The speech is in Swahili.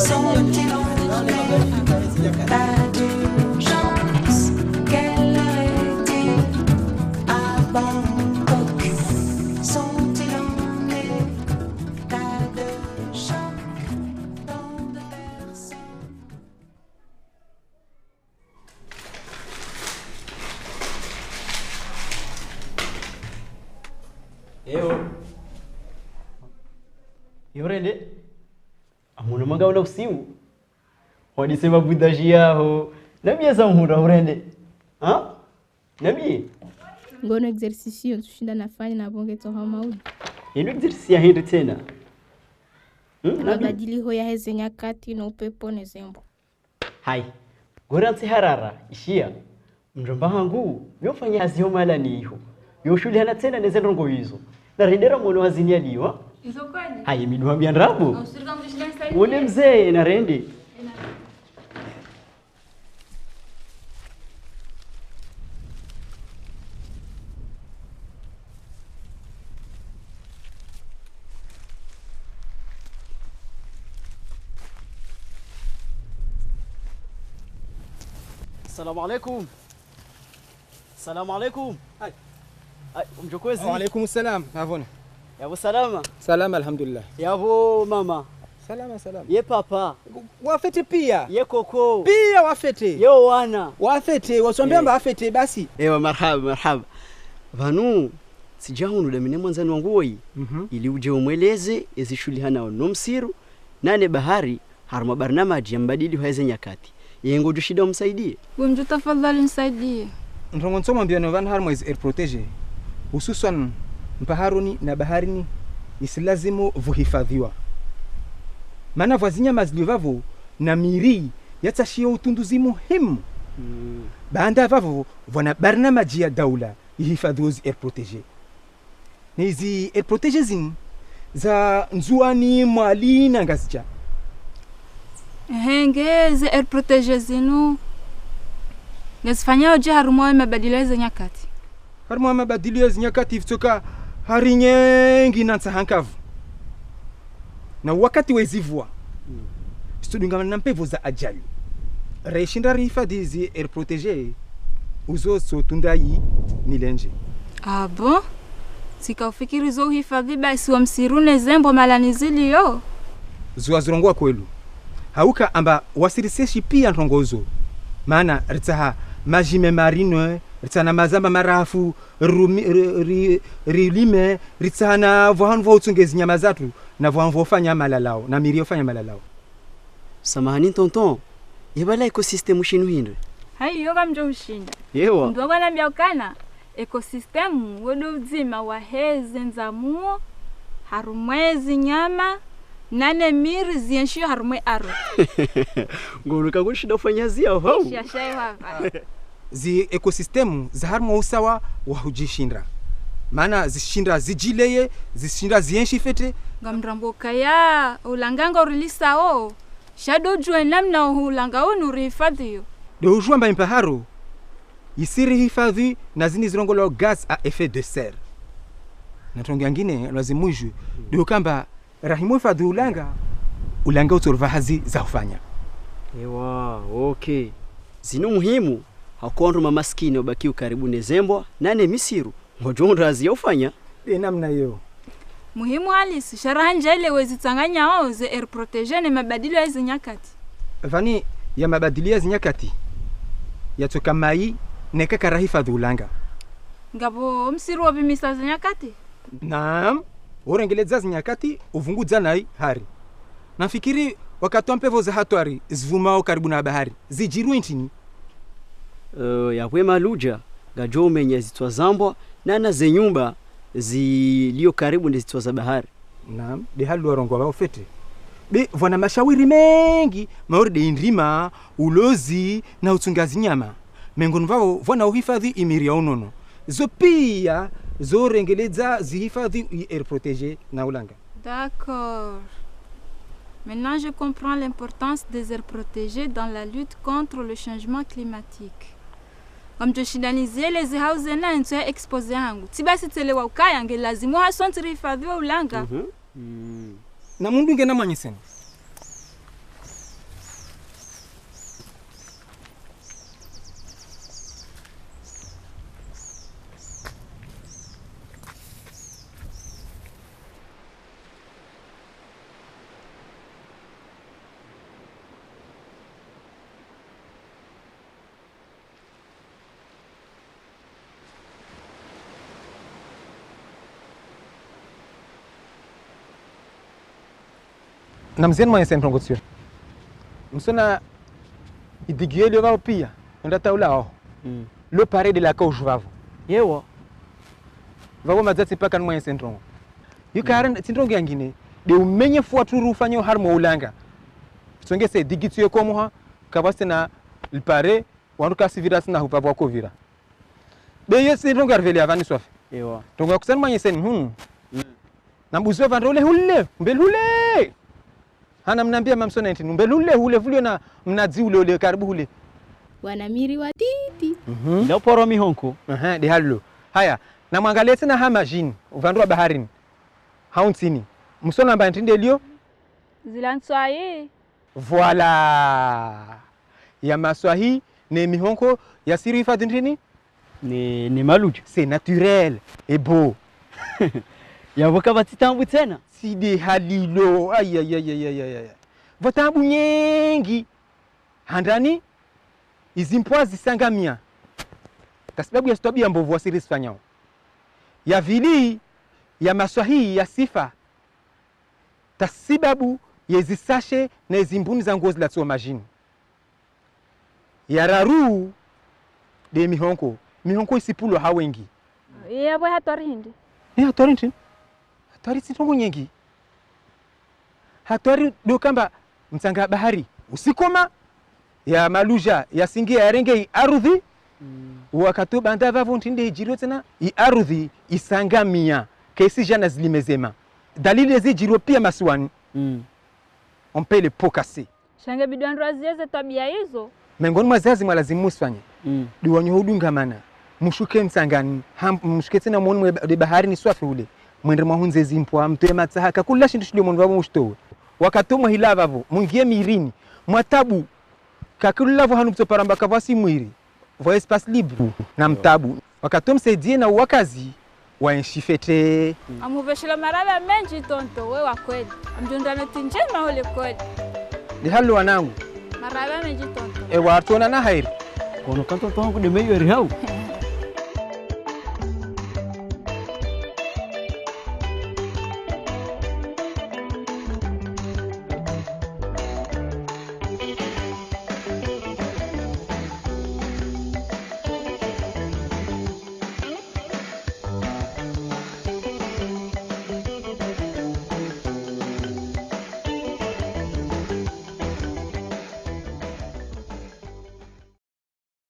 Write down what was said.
sont-ils enlevés? T'as de chance, quelle heure est-il à Bangkok? Sont-ils enlevés? T'as de chance, tant de personnes. Yorende amuna manga una usimu wadisema budaji yao nabia za muda urende ha nabi ngono exercicio tushinda nafanya na bonge toha maudi ino exercicio hindi tena nabadili hoya heze nyakati na upepo nezembo hai goransi harara ishia mjomba hangu yofanya azio mala niho yoshuli hana tena nezendongo hizo na rendera mwono wazinia liwa Izo kwani? hai minuambia ndrabu Usirika mtushida nsaidia. Ule mzee na rendi. Assalamu alaikum. Assalamu alaikum. Hai. Hai, umjokwezi. Wa alaikum salam. Avona. Yabo salama. Salama alhamdulillah. Yabo mama. Salama salama. Ye papa. Wafete pia. Ye koko. Pia wafete. Yo wana. Wafete, wasombe amba wafete basi. Ewa marhaba. Vanu sijahunu da mine mwanzani wangu woi. Ili uje umweleze ezishuli hana nomsiru nane bahari harma barnamaji mbadili haize nyakati. Yengo jushida umsaidie. Bumju tafadhali nisaidie. Ndongo nsoma mbio van harma is proteger. Hususan mpaharuni na baharini isilazimu vuhifadhiwa. Maana vazinyama zilivavo na miri yatashia utunduzi muhimu. Baanda vavo vona barnamaji ya daula ihifadhiwa zi proteger. Na hizi proteger zini za nzuani mwali na ngazicha. Hengeze proteger zinu. Ngezifanya oje harumoe mabadileze nyakati. Harma mabadileze nyakati vitoka hari nyengi na nsahankavu. Na wakati wezivua studungamana na mpevo za ajali reishinda rihifadhi zi proteger uzo sotundai nilenje. Ah bon? Sika ufikiri zo uhifadhi basi wa msirune zembo malanizili yo? Zuwa zurongwa kwelu hauka amba wasiriseshi pia nrongozo maana ritaha majime marino ritsana mazamba marafu rilime ritsana vohanvo utsungezi nyama zatu na vohanvo fanya malalao na mirio fanya malalao. Samahani tonton. Yebala ecosystem shinu hindre. Hai yoga mjo ushinda. Yewa. Ndogo na mbiaukana ekosistemu wodo uzima wa heze nzamuo harumwezi nyama nane miri zienshio harumwe aro. Ngonuka kushida ufanya zia hau. Shashai hapa. Zi ekosistemu za harumwa usawa wa hujishinda. Maana zishinda zijileye, zishinda zienshi fete. Ngamdrambo kaya ulanganga urilisa o. Shado jue namna ulanga o nurihifadhi yo. De ujua mba impaharo yisiri hifadhi na zini zirongolo gaz a effet de serre. Na tongi angine lazimuju de ukamba rahimu hifadhi ulanga utorva hazi za ufanya. Ewa, okay. Zinu muhimu hakuondu mamaskini wabaki ukaribu nezembwa nane misiru ngojondu razi ya ufanya. Namna yo. Muhimu halisi sharanja ile wezitanganya wao ze proteger ne mabadilo ya nyakati. Vani ya mabadili ya nyakati yatoka mai nekaka rahifadhi ulanga. Ngabo msiru wa bimisa nyakati? Naam, orengeleza nyakati uvunguza nai hari. Nafikiri wakati mpevo za hatwari zvumao karibu na bahari zijiru nchini. Ya wema luja gajo umenya zitwa zambwa nana zenyumba zilio karibu na zitwa za bahari. Naam, de halu warongo wao fete. Be vona mashawiri mengi maori de indrima ulozi na utungazi nyama mengoni vao vona uhifadhi imiria unono zo pia zo rengeleza zihifadhi proteger na ulanga. D'accord. Maintenant je comprends l'importance des aires protégées dans la lutte contre le changement climatique. Comme je shidanizie les hauses na nto exposé hangu tibasi telewa ukaya nge lazimu hasonti hifadhi wa ulanga. Na mundu ngena manyisena. namzeni mwenye sentongo tsio msona idigielio vao pia ndata ulao le pare de la couche vavo yewa vavo mazatsi paka mwenye sentongo yukaren sentongo yangine de umenye fuaturu ufanyo harmo ulanga songese digitsio komo ha kabase na le pare wanduka siviras na hupavo akovira be yesi sentongo arveli avani sof yewa tongo kusen mwenye sen nambuzo vandole hulle mbelule hana mnambia mamsona enti mbelule hule vulio na mnazi ule karibu hule wanamiri wa titi ndio poro mihonko de hallo haya na mwangalie tena hamajini uvandua baharini hauntini msona mba ntinde lio Zilanswaye. Voilà. Ya maswahi ne mihonko ya sirifa dintini ni maluju. C'est naturel et beau. Ya voka batitambu tena. Si de halilo. Ay ay ay ay ay ay. Votambu nyengi. Handani izimpwa zisangamia. Kasibabu ya stobia mbovu wa siri sifanyao. Ya vili ya maswahi ya sifa. Tasibabu yezisashe na zimbuni za ngozi la tuwa majini. Ya raru de mihonko. Mihonko isipulo hawengi. Ya bwe hatori hindi. Hatori nti. Hatori sitongo nyengi. Hatori do kamba msanga bahari. Usikoma ya maluja ya singia ya renge arudhi. Wakati banda vavu ntinde jiro tena i arudhi isangamia. Kesi jana zilimezema. Dalili zi jiro pia masuani. On peut le pot casser. Shange bidwan razieze tabia hizo. Mengoni mwazazi mwalazimu usfanye. Duwanyo hudunga mana. Mushuke msangani. Mushuke tena mwoni de bahari ni swafi ule. Mwendre mwahunze zimpwa. Mtuwe matsaha. Kakula shindu shulio mwonu wabu mshtowe. Wakati mwahila vavu. Mungie mirini. Mwatabu. Kakula vavu hanupto paramba kavasi mwiri. Voye espace libre. Na mtabu. Wakati msaidie na wakazi. Waenshifete. Amuveshela maraba menji tonto we wa kweli. Amjondana tinjema ule kweli. Ni halu wanangu. Maraba menji tonto. Ewa artona na hairi. Kono kanto tongo de meyo rihau.